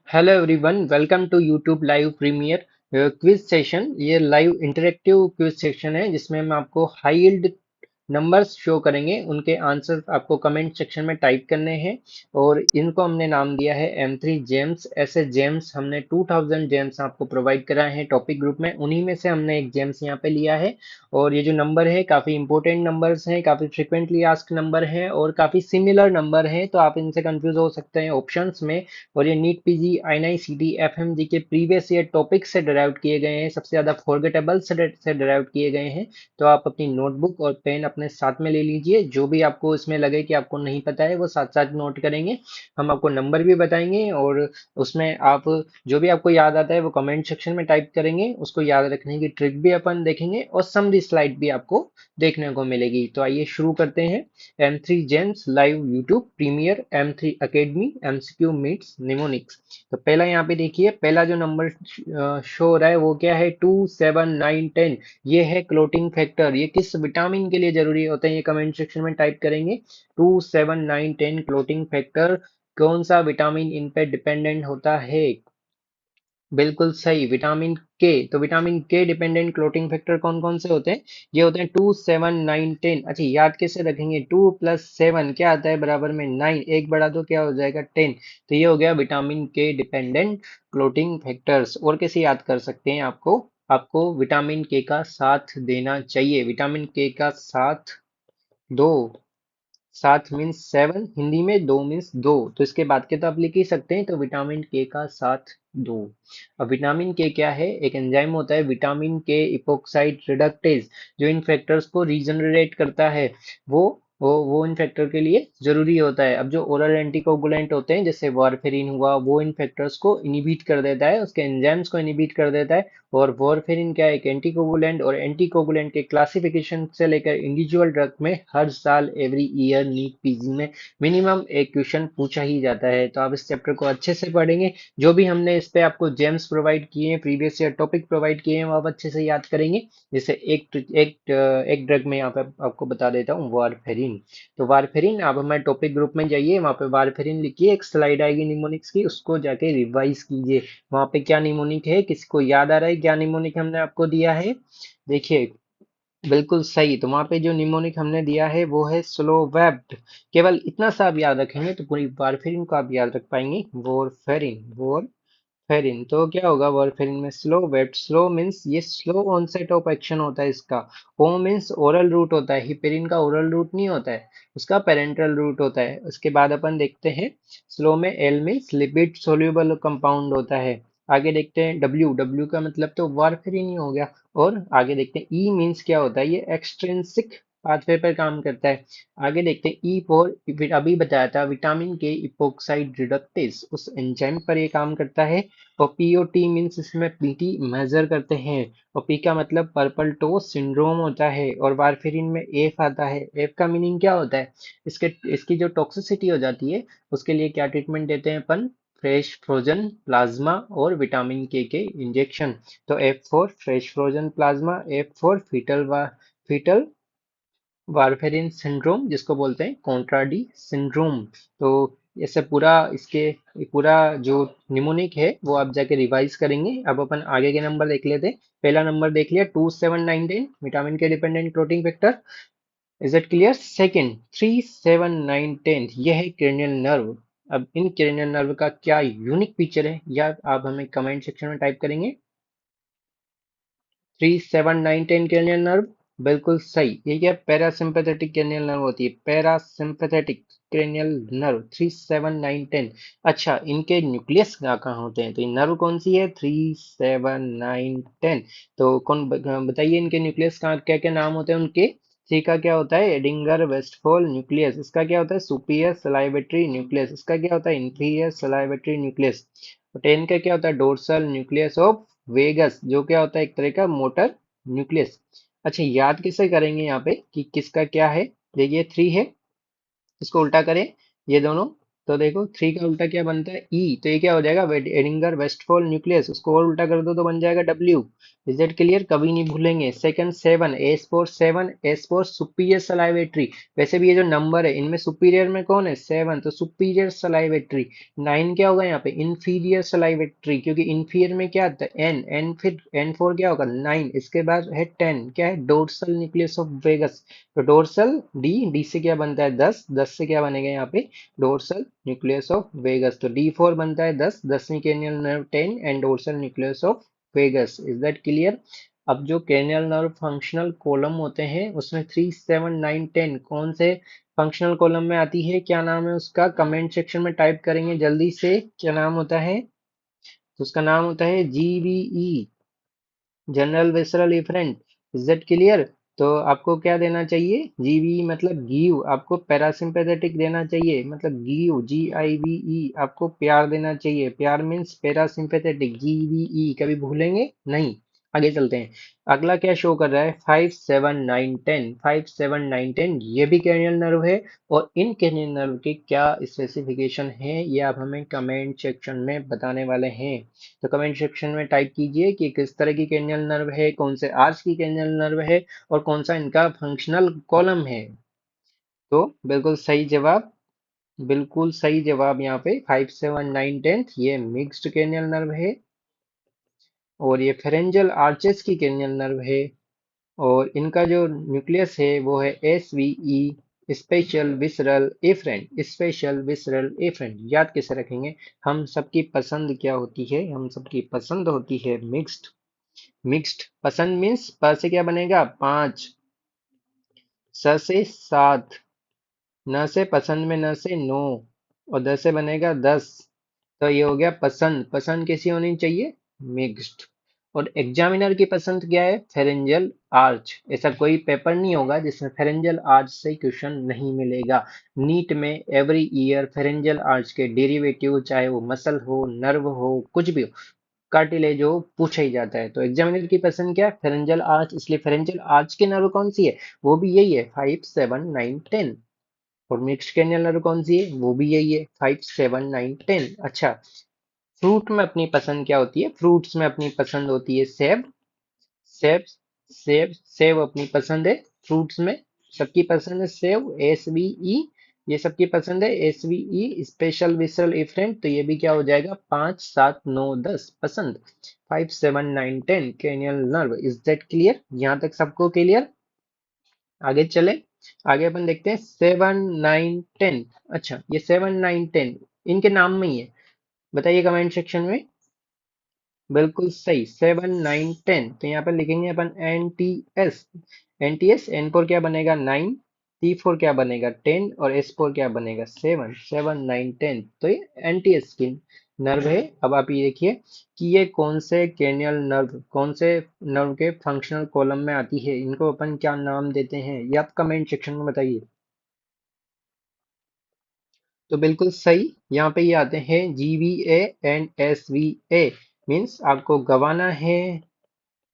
Hello everyone, welcome to YouTube live premiere quiz session. ये live interactive quiz session है जिसमें हम आपको हाई यील्ड नंबर्स शो करेंगे। उनके आंसर आपको कमेंट सेक्शन में टाइप करने हैं और इनको हमने नाम दिया है M3 जेम्स। ऐसे जेम्स हमने 2000 जेम्स आपको प्रोवाइड कराए हैं टॉपिक ग्रुप में, उन्हीं में से हमने एक जेम्स यहाँ पे लिया है। और ये जो नंबर है काफ़ी इंपॉर्टेंट नंबर्स हैं, काफ़ी फ्रिक्वेंटली आस्क्ड नंबर हैं और काफ़ी सिमिलर नंबर हैं, तो आप इनसे कंफ्यूज हो सकते हैं ऑप्शंस में। और ये नीट पीजी INICET FMG के प्रीवियस ईयर टॉपिक से डिराइव किए गए हैं, सबसे ज़्यादा फॉरगेटेबल से डिराइव किए गए हैं। तो आप अपनी नोटबुक और पेन अपने साथ में ले लीजिए, जो भी आपको इसमें लगे कि आपको नहीं पता है वो साथ साथ नोट करेंगे। हम आपको नंबर भी बताएंगे और उसमें आप जो भी आपको याद आता है वो कमेंट सेक्शन में टाइप करेंगे। उसको याद रखने की ट्रिक भी अपन देखेंगे और समरी स्लाइड भी आपको देखने को मिलेगी। तो आइए शुरू करते हैं। M3 gems live YouTube premiere M3 academy MCQ meets mnemonics. तो पहला यहाँ पे देखिए, पहला जो नंबर शो हो रहा है वो क्या है, 2, 7, 9, 10। ये है क्लोटिंग फैक्टर। ये किस विटामिन के लिए जरूरी होते हैं ये कमेंट सेक्शन में टाइप करेंगे। 2, 7, 9, 10 क्लोटिंग फैक्टर। कौन सा विटामिन इन पे डिपेंडेंट होता है? बिल्कुल सही, विटामिन के। तो विटामिन के डिपेंडेंट क्लोटिंग फैक्टर कौन कौन से होते हैं? ये होते हैं 2, 7, 9, 10। अच्छा, याद कैसे रखेंगे? 2 + 7 क्या आता है? बराबर में 9। एक बढ़ा दो क्या हो जाएगा? 10। तो ये हो गया विटामिन के डिपेंडेंट क्लोटिंग फैक्टर्स। और कैसे याद कर सकते हैं? आपको आपको विटामिन के का साथ देना चाहिए। विटामिन के का साथ दो। सात मीन्स 7 हिंदी में, दो मीन्स दो, तो इसके बाद के तो आप लिख ही सकते हैं। तो विटामिन के का साथ दो। अब विटामिन के क्या है? एक एंजाइम होता है विटामिन के इपोक्साइड रिडक्टेज, जो इन फैक्टर्स को रीजनरेट करता है। वो वो इन फैक्टर के लिए जरूरी होता है। अब जो ओरल एंटीकोगुलेंट होते हैं जैसे वारफेरिन हुआ, वो इन फैक्टर्स को इनिबिट कर देता है, उसके एंजाइम्स को इनिबिट कर देता है। और वारफेरिन क्या है? एक एंटीकोगुलेंट, और एंटीकोगुलेंट के क्लासिफिकेशन से लेकर इंडिविजुअल ड्रग में हर साल एवरी ईयर नीट पीजी में मिनिमम एक क्वेश्चन पूछा ही जाता है। तो आप इस चैप्टर को अच्छे से पढ़ेंगे। जो भी हमने इस पे आपको जेम्स प्रोवाइड किए हैं, प्रीवियस ईयर टॉपिक प्रोवाइड किए हैं, वो आप अच्छे से याद करेंगे। जैसे एक ड्रग में यहाँ पे आपको बता देता हूँ, वारफेरिन। तो वारफेरिन, आप हमारे टॉपिक ग्रुप में जाइए, वहाँ पे वारफेरिन लिखिए, एक स्लाइड आएगी निमोनिक्स की, उसको जाके रिवाइज कीजिए। वहाँ पे क्या निमोनिक है, किसी को याद आ रहा है क्या निमोनिक हमने आपको दिया है? देखिए, बिल्कुल सही। तो वहाँ पे जो निमोनिक हमने दिया है वो है स्लोवेप्ट। केवल इतना सा आप याद रखेंगे तो पूरी वारफेरिन को आप याद रख पाएंगे। वॉरफेरिन। फेरिन तो क्या होगा? वॉरफेरिन में स्लो वेट। स्लो मीन्स ये स्लो ऑनसेट ऑफ एक्शन होता है इसका। ओ मीन्स ओरल रूट होता है। हिपेरिन का ओरल रूट नहीं होता है, उसका पेरेंटल रूट होता है। उसके बाद अपन देखते हैं स्लो में L means lipid soluble compound होता है। आगे देखते हैं डब्ल्यू। डब्ल्यू का मतलब तो वारफेरिन ही हो गया। और आगे देखते हैं ई मीन्स क्या होता है? ये एक्सट्रिंसिक पाथवे पर काम करता है। आगे देखते हैं ई फॉर, फिर अभी बताया था विटामिन के इपोक्साइड रिडक्टेज, उस एंजाइम पर ये काम करता है। और पीओटी मीन्स इसमें पीटी मेजर करते हैं। और पी का मतलब पर्पल टो सिंड्रोम होता है। और वारफेरिन में एफ आता है। एफ का मीनिंग क्या होता है? इसके इसकी जो टॉक्सिसिटी हो जाती है उसके लिए क्या ट्रीटमेंट देते हैं अपन? फ्रेश फ्रोजन प्लाज्मा और विटामिन के इंजेक्शन। तो F for fresh frozen plasma, F for fetal warfarin syndrome, जिसको बोलते हैं कॉन्ट्राडी सिंड्रोम। तो ऐसे पूरा इसके पूरा जो निमोनिक है वो आप जाके रिवाइज करेंगे। अब अपन आगे के नंबर देख लेते हैं। पहला नंबर देख लिया, 2, 7, 9, 10 विटामिन के dependent protein factor. Is it clear? Second, 3, 7, 9, 10 यह है क्रेनियल नर्व। अब इन क्रेनियल नर्व का क्या यूनिक फीचर है, या आप हमें कमेंट सेक्शन में टाइप करेंगे। 3, 7, 9, 10 क्रेनियल नर्व, बिल्कुल सही। ये क्या? पैरासिम्पैथेटिक क्रेनियल नर्व होती है, पैरासिम्पैथेटिक क्रेनियल नर्व। 3, 7, 9, 10। अच्छा, इनके न्यूक्लियस कहाँ कहाँ होते हैं? तो ये नर्व कौन सी है? 3, 7, 9, 10। तो बताइए इनके न्यूक्लियस कहाँ, क्या क्या नाम होते हैं उनके? थ्री का क्या होता है? Edinger Westphal nucleus. इसका क्या होता है? Superior salivatory nucleus. इसका क्या होता है? Inferior salivatory nucleus. 10 का क्या होता है? डोर्सल न्यूक्लियस ऑफ वेगस, जो क्या होता है? एक तरह का मोटर न्यूक्लियस। अच्छा, याद किसे करेंगे यहाँ पे कि किसका क्या है? देखिए 3 है, इसको उल्टा करें ये दोनों, तो देखो 3 का उल्टा क्या बनता है ई, तो ये क्या हो जाएगा एडिंगर वेस्टफॉल न्यूक्लियस, उसको और उल्टा कर दो तो बन जाएगा डब्ल्यू। Is that clear? कभी नहीं भूलेंगे। Second 7, S for 7, S for superior salivatory. वैसे भी ये जो नंबर है इनमें सुपीरियर में कौन है? 7, तो सुपीरियर सलाइवेटरी। 9 क्या होगा यहाँ पे? इंफीरियर सलाइवेटरी, क्योंकि इंफीरियर में क्या आता है? एन, एन फिर एन फोर क्या होगा? 9। इसके बाद है 10, क्या है? Dorsal nucleus of vagus. तो डोर्सल डी, डी से क्या बनता है? 10, 10 से क्या बनेगा यहाँ पे? Dorsal nucleus of vagus. तो D4 बनता है 10, 10वीं cranial nerve 10 and dorsal nucleus of vagus. Is that clear? अब जो cranial nerve फंक्शनल कॉलम होते हैं उसमें 3, 7, 9, 10 कौन से फंक्शनल कॉलम में आती है? क्या नाम है उसका? कमेंट सेक्शन में टाइप करेंगे जल्दी से। क्या नाम होता है? तो उसका नाम होता है GVE, general visceral efferent. Is that clear? तो आपको क्या देना चाहिए? जीवी मतलब गिव, आपको पैरासिम्पेथेटिक देना चाहिए, मतलब गिव, GIVE, आपको प्यार देना चाहिए। प्यार मीन्स पैरासिम्पेथेटिक, GVE, कभी भूलेंगे नहीं। आगे चलते हैं। अगला क्या शो कर रहा है? 5, 7, 9, 10, 5, 7, 9, 10 ये भी कैनियल नर्व है। और इन कैनियल नर्व के क्या स्पेसिफिकेशन है ये आप हमें कमेंट सेक्शन में बताने वाले हैं। तो कमेंट सेक्शन में टाइप कीजिए कि किस तरह की कैनियल नर्व है, कौन से आर्च की कैनियल नर्व है, और कौन सा इनका फंक्शनल कॉलम है। तो बिल्कुल सही जवाब, बिल्कुल सही जवाब यहाँ पे 5, 7, 9, 10 ये मिक्स्ड कैनियल नर्व है। और ये फेरेंजियल आर्चेस की कैनियल नर्व है। और इनका जो न्यूक्लियस है वो है SVE, special visceral efferent, special visceral efferent. याद कैसे रखेंगे? हम सबकी पसंद क्या होती है? हम सबकी पसंद होती है मिक्स्ड। मिक्स्ड पसंद मीन्स प से क्या बनेगा? 5, स से 7, न से पसंद में न से 9, और द से बनेगा 10। तो ये हो गया पसंद। पसंद कैसी होनी चाहिए? मिक्स्ड। और एग्जामिनर की पसंद क्या है? Pharyngeal arch. ऐसा कोई पेपर नहीं होगा जिसमें फेरेंजियल आर्च से क्वेश्चन नहीं मिलेगा। नीट में एवरी ईयर फेरेंजियल आर्च के डेरिवेटिव, चाहे वो मसल हो, नर्व हो, कुछ भी हो, कार्टिलेज हो, पूछा ही जाता है। तो एग्जामिनर की पसंद क्या है? Pharyngeal arch. इसलिए फेरेंजियल आर्च की नर्व कौन सी है? वो भी यही है, 5, 7, 9, 10। और मिक्स्ड कैनियल नर्व कौन सी है? वो भी यही है, 5, 7, 9, 10। अच्छा, फ्रूट में अपनी पसंद क्या होती है? फ्रूट्स में अपनी पसंद होती है सेब। सेब, सेब, सेब अपनी पसंद है फ्रूट्स में। सबकी पसंद है सेब, SVE। ये सबकी पसंद है SVE, स्पेशल विसरल इफरेंट। तो ये भी क्या हो जाएगा? 5, 7, 9, 10 पसंद। 5, 7, 9, 10 कैनियल नर्व। Is that clear? यहाँ तक सबको क्लियर? आगे चले। आगे अपन देखते हैं 7, 9, 10। अच्छा, ये 7, 9, 10 इनके नाम में ही है। बताइए कमेंट सेक्शन में। बिल्कुल सही, 7, 9, 10। तो यहाँ पर लिखेंगे अपन NTS। NTS, N फोर क्या बनेगा? 9, T फोर क्या बनेगा? 10, और S फोर क्या बनेगा? 7, 7, 9, 10। तो ये NTS की नर्व है। अब आप ये देखिए कि ये कौन से कैनियल नर्व, कौन से नर्व के फंक्शनल कॉलम में आती है, इनको अपन क्या नाम देते हैं, ये आप कमेंट सेक्शन में बताइए। तो बिल्कुल सही, यहाँ पे ये आते हैं GVA एंड SVA। मीन्स आपको गवाना है,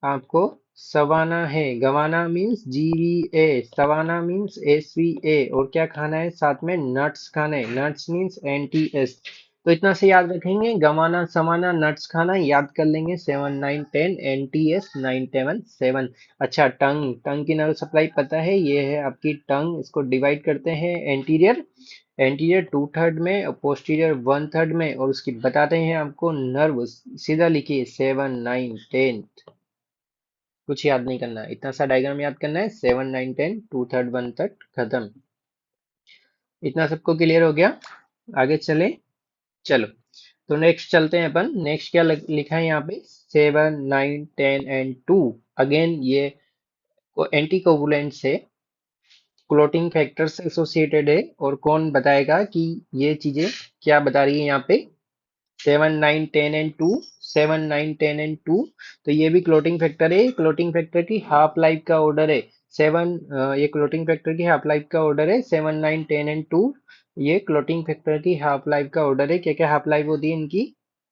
आपको सवाना है। गवाना मीन्स GVA, सवाना मीन्स SVA, और क्या खाना है साथ में? नट्स खाना है। Nuts means NTS। तो इतना से याद रखेंगे, गवाना, सवाना, नट्स खाना याद कर लेंगे। 7, 9, 10 NTS 9, 7, 7। अच्छा, टंग, टंग की नर्व सप्लाई पता है, ये है आपकी टंग। इसको डिवाइड करते हैं एंटीरियर, एंटीरियर 2/3 में और पोस्टीरियर 1/3 में, और उसकी बताते हैं आपको नर्व। सीधा लिखिए 7, 9, 10। कुछ याद नहीं करना है, इतना सा डायग्राम याद करना है। 7, 9, 10, 2/3, 1/3 खत्म। इतना सबको क्लियर हो गया? आगे चले, चलो। तो नेक्स्ट चलते हैं अपन। नेक्स्ट क्या लिखा है यहाँ पे? 7, 9, 10 एंड 2। अगेन ये एंटी कोगुलेंट से, क्लोटिंग फैक्टर से एसोसिएटेड है। और कौन बताएगा कि ये चीजें क्या बता रही है यहाँ पे? 7, 9, 10 एंड 2। 7, 9, 10 एंड 2। तो ये भी क्लोटिंग फैक्टर है। क्लोटिंग फैक्टर की हाफ लाइफ का ऑर्डर है 7। ये क्लोटिंग फैक्टर की हाफ लाइफ का ऑर्डर है 7, 9, 10 एंड 2। ये क्लोटिंग फैक्टर की हाफ लाइफ का ऑर्डर है। क्या क्या हाफ लाइफ होती है इनकी?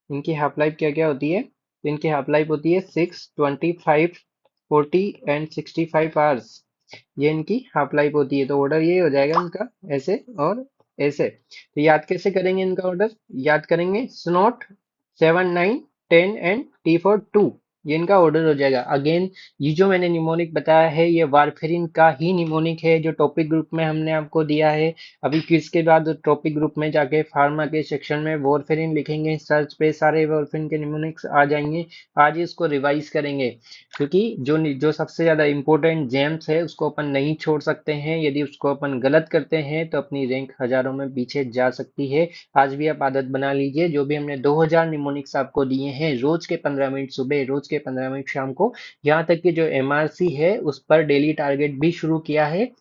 इनकी हाफ लाइफ क्या क्या होती है? तो इनकी हाफ लाइफ होती है 6, 25, 40 एंड 65 आवर्स। ये इनकी हाफ लाइफ होती है। तो ऑर्डर ये हो जाएगा इनका ऐसे। और ऐसे। तो याद कैसे करेंगे इनका ऑर्डर? याद करेंगे स्नॉट 7, 9, 10 एंड T for 2, ये इनका ऑर्डर हो जाएगा। अगेन ये जो मैंने निमोनिक बताया है ये वारफेरिन का ही निमोनिक है जो टॉपिक ग्रुप में हमने आपको दिया है। अभी क्विज के बाद टॉपिक ग्रुप में जाके फार्मा के सेक्शन में वारफेरिन लिखेंगे, सर्च पे सारे वारफेरिन के निमोनिक्स आ जाएंगे। आज ही इसको रिवाइज करेंगे क्योंकि जो जो सबसे ज्यादा इंपॉर्टेंट जेम्स है उसको अपन नहीं छोड़ सकते हैं। यदि उसको अपन गलत करते हैं तो अपनी रैंक हजारों में पीछे जा सकती है। आज भी आप आदत बना लीजिए, जो भी हमने 2000 निमोनिक्स आपको दिए हैं, रोज के 15 मिनट सुबह, रोज के 15 मिनट शाम को, यहाँ तक कि जो एमआरसी है उस पर डेली टारगेट भी शुरू किया है।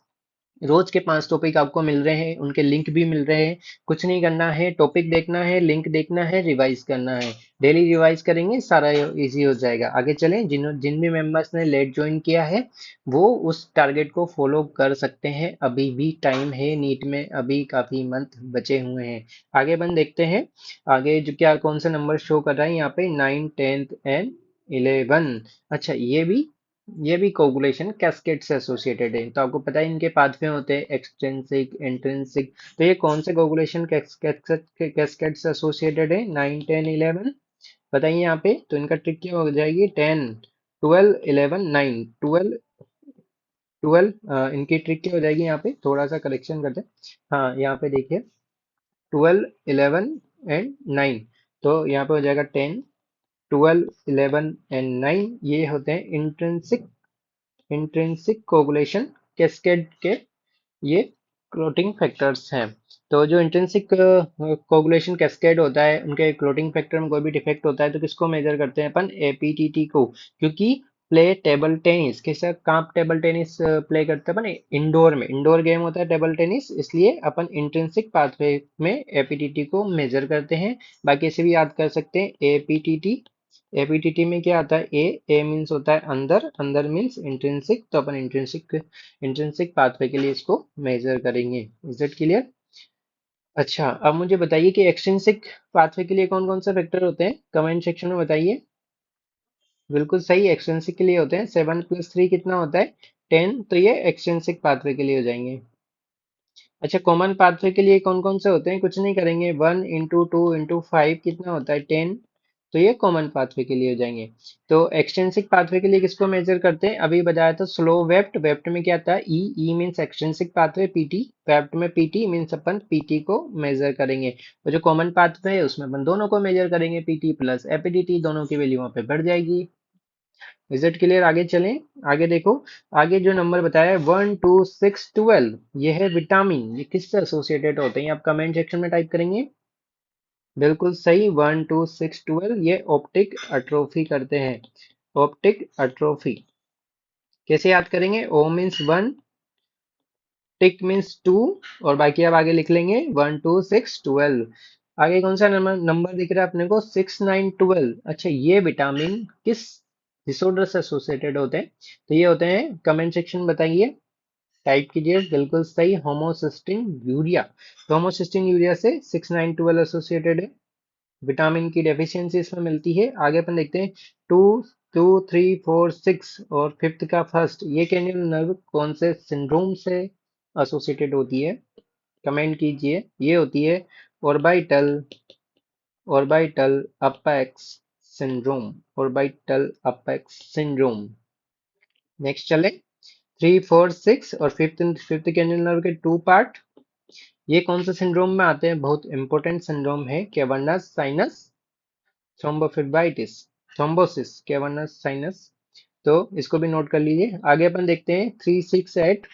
रोज के 5 टॉपिक आपको मिल रहे हैं, उनके लिंक भी मिल रहे हैं। कुछ नहीं करना है, टॉपिक देखना है, लिंक देखना है, रिवाइज करना है। डेली रिवाइज करेंगे सारा इजी हो जाएगा। आगे चलें, जिन भी मेंबर्स ने लेट ज्वाइन किया है वो उस टारगेट को फॉलो कर सकते हैं। अभी भी टाइम है, नीट में अभी काफी मंथ बचे हुए हैं। आगे अपन देखते हैं आगे जो क्या कौन सा नंबर शो कर रहा है यहाँ पे, 9, 10 एंड 11। अच्छा, ये भी कोगुलेशन कैस्केड से एसोसिएटेड है। तो आपको पता है इनके पाथवे होते हैं एक्सट्रिंसिक, इंट्रिंसिक। तो ये कौन से कोगुलेशन कैस्केड से एसोसिएटेड है? 9, 10, 11 बताइए यहाँ पे। तो इनका ट्रिक क्या हो जाएगी? 10, 12, 11, 9, 12 इनकी ट्रिक क्या हो जाएगी? यहाँ पे थोड़ा सा करेक्शन करते हैं। हाँ, यहाँ पे देखिए 12, 11 एंड 9। तो यहाँ पे हो जाएगा 10, 12, 11 एंड 9, ये होते हैं इंट्रिंसिक कोगुलेशन कैस्केड के ये क्लोटिंग फैक्टर्स हैं। तो जो इंट्रिंसिक कोगुलेशन कैस्केड होता है उनके क्लोटिंग फैक्टर में कोई भी डिफेक्ट होता है तो किसको मेजर करते हैं अपन? एपीटीटी को। क्योंकि प्ले टेबल टेनिस किस कहाँ टेबल टेनिस प्ले करते हैं अपन? इंडोर में। इंडोर गेम होता है टेबल टेनिस, इसलिए अपन इंट्रिंसिक पाथवे में एपीटीटी को मेजर करते हैं। बाकी इसे भी याद कर सकते हैं, एपीटीटी। एपीटीटी में क्या आता है? ए मीन्स होता है अंदर, अंदर मीन्स इंट्रिंसिक। तो अपन इंट्रिंसिक पाथवे के लिए इसको मेजर करेंगे। Is it clear? अच्छा, अब मुझे बताइए कि एक्सट्रिंसिक पाथवे के लिए कौन कौन से फैक्टर होते हैं, कमेंट सेक्शन में बताइए। बिल्कुल सही, एक्सट्रिंसिक के लिए होते हैं 7 + 3 कितना होता है? 10। तो ये एक्सट्रिंसिक पाथवे के लिए हो जाएंगे। अच्छा, कॉमन पाथवे के लिए कौन कौन से होते हैं? कुछ नहीं करेंगे, 1 × 2 × 5 कितना होता है? 10। तो ये कॉमन पाथवे के लिए हो जाएंगे। तो एक्सटेंसिक पाथवे के लिए किसको मेजर करते हैं? अभी बताया था स्लो वेप्ट। वेप्ट में क्या आता है? E means extrinsic pathway, PT wept में पीटी मीन्स अपन पीटी को मेजर करेंगे। और जो कॉमन पाथवे है उसमें अपन दोनों को मेजर करेंगे, पीटी प्लस एपीडीटी, दोनों की वैल्यू वहां पे बढ़ जाएगी। Is it clear? आगे चलें। आगे देखो, आगे जो नंबर बताया है 1, 2, 6, 12, ये है विटामिन। ये किससे एसोसिएटेड होते हैं? आप कमेंट सेक्शन में टाइप करेंगे। बिल्कुल सही, 1, 2, 6, 12 ये ऑप्टिक अट्रोफी करते हैं। ऑप्टिक अट्रोफी कैसे याद करेंगे? ओ मीन्स 1, टिक मीन्स 2, और बाकी आप आगे लिख लेंगे 1, 2, 6, 12। आगे कौन सा नंबर नंबर दिख रहा है अपने को? 6, 9, 12। अच्छा, ये विटामिन किस डिसऑर्डर से एसोसिएटेड होते हैं? तो ये होते हैं, कमेंट सेक्शन में बताइए, टाइप कीजिए। बिल्कुल सही, होमोसिस्टिन यूरिया। तो होमोसिस्टिन यूरिया से 6, 9, 12 एसोसिएटेड है। विटामिन की डेफिशिएंसी इसमें मिलती है। आगे अपन देखते हैं 2, 2, 3, 4, 6 और फिफ्थ का फर्स्ट, ये कैनियल नर्व कौन से सिंड्रोम से एसोसिएटेड होती है? कमेंट कीजिए। ये होती है orbital orbital apex syndrome. Orbital apex syndrome. Next चले, 3, 4, 6 और फिफ्थ फिफ्थ कैनियल नर्व के 2 पार्ट। ये कौन से सिंड्रोम में आते हैं? बहुत इंपॉर्टेंट सिंड्रोम है, cavernous sinus thrombophlebitis, thrombosis, cavernous sinus. तो इसको भी नोट कर लीजिए। आगे अपन देखते हैं 3, 6, 8,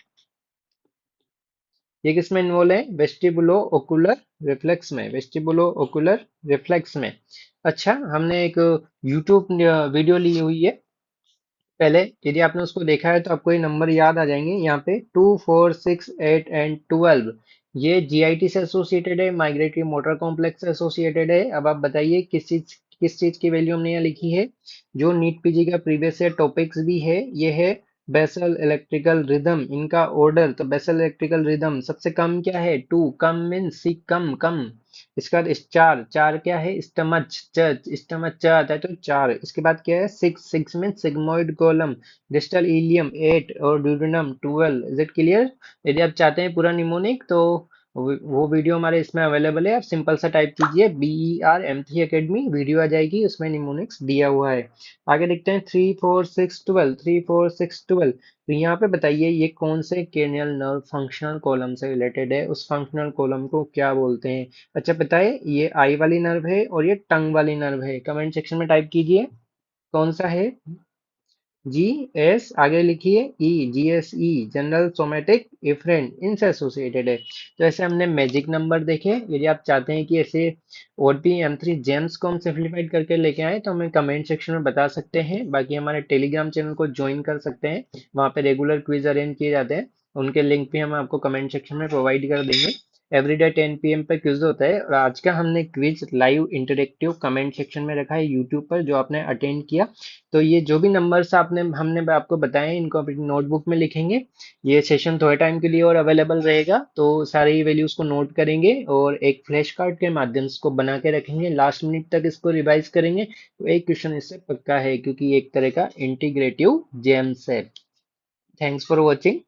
ये किसमें इन्वॉल्व है? वेस्टिबुलो ओकुलर रिफ्लेक्स में। वेस्टिबुलो ओकुलर रिफ्लेक्स में। अच्छा, हमने एक यूट्यूब वीडियो ली हुई है पहले, यदि आपने उसको देखा है तो आपको ये नंबर याद आ जाएंगे। यहाँ पे 2, 4, 6, 8 एंड 12 ये जीआईटी से एसोसिएटेड है, माइग्रेटरी मोटर कॉम्प्लेक्स से एसोसिएटेड है। अब आप बताइए किस चीज की वैल्यू हमने यहाँ लिखी है? जो नीट पीजी का प्रीवियस ईयर टॉपिक्स भी है, ये है बेसल इलेक्ट्रिकल रिदम, इनका ऑर्डर। तो बेसल इलेक्ट्रिकल रिदम सबसे कम क्या है? 2। कम मीन्स सी, कम कम। इसका बाद चार, चार क्या है? स्टमच, स्टमच च आता है तो 4। इसके बाद क्या है? 6 में सिग्मोइड कोलम, डिस्टल इलियम 8 और ड्यूडेनम 12। Is it clear? यदि आप चाहते हैं पूरा निमोनिक तो वो वीडियो हमारे इसमें अवेलेबल है। आप सिंपल सा टाइप कीजिए BER M3 वीडियो आ जाएगी, उसमें निमोनिक्स दिया हुआ है। आगे देखते हैं 3, 4, 6, 12, 3, 4, 6, 12। तो यहाँ पे बताइए ये कौन से केनियल नर्व फंक्शनल कॉलम से रिलेटेड है, उस फंक्शनल कॉलम को क्या बोलते हैं। अच्छा पता है, ये आई वाली नर्व है और ये टंग वाली नर्व है। कमेंट सेक्शन में टाइप कीजिए कौन सा है। जी एस आगे लिखिए ई, GSE जनरल सोमेटिक इफरेंट इनसे एसोसिएटेड है। तो ऐसे हमने मैजिक नंबर देखे। यदि आप चाहते हैं कि ऐसे और भी M3 जेम्स को हम सिंप्लीफाइड करके लेके आए तो हमें कमेंट सेक्शन में बता सकते हैं। बाकी हमारे टेलीग्राम चैनल को ज्वाइन कर सकते हैं, वहाँ पे रेगुलर क्विज अरेंज किए जाते हैं। उनके लिंक भी हम आपको कमेंट सेक्शन में प्रोवाइड कर देंगे। एवरीडे 10 PM पे क्विज होता है, और आज का हमने quiz live interactive comment section में रखा है यूट्यूब पर, जो आपने अटेंड किया। तो ये जो भी नंबर्स आपने हमने आपको बताए इनको अपनी नोटबुक में लिखेंगे। ये सेशन थोड़े टाइम के लिए और अवेलेबल रहेगा, तो सारी वैल्यूज को नोट करेंगे और एक फ्लैश कार्ड के माध्यम से इसको बना के रखेंगे। लास्ट मिनट तक इसको रिवाइज करेंगे तो एक क्वेश्चन इससे पक्का है, क्योंकि ये एक तरह का इंटीग्रेटिव जेम्स है। Thanks for watching.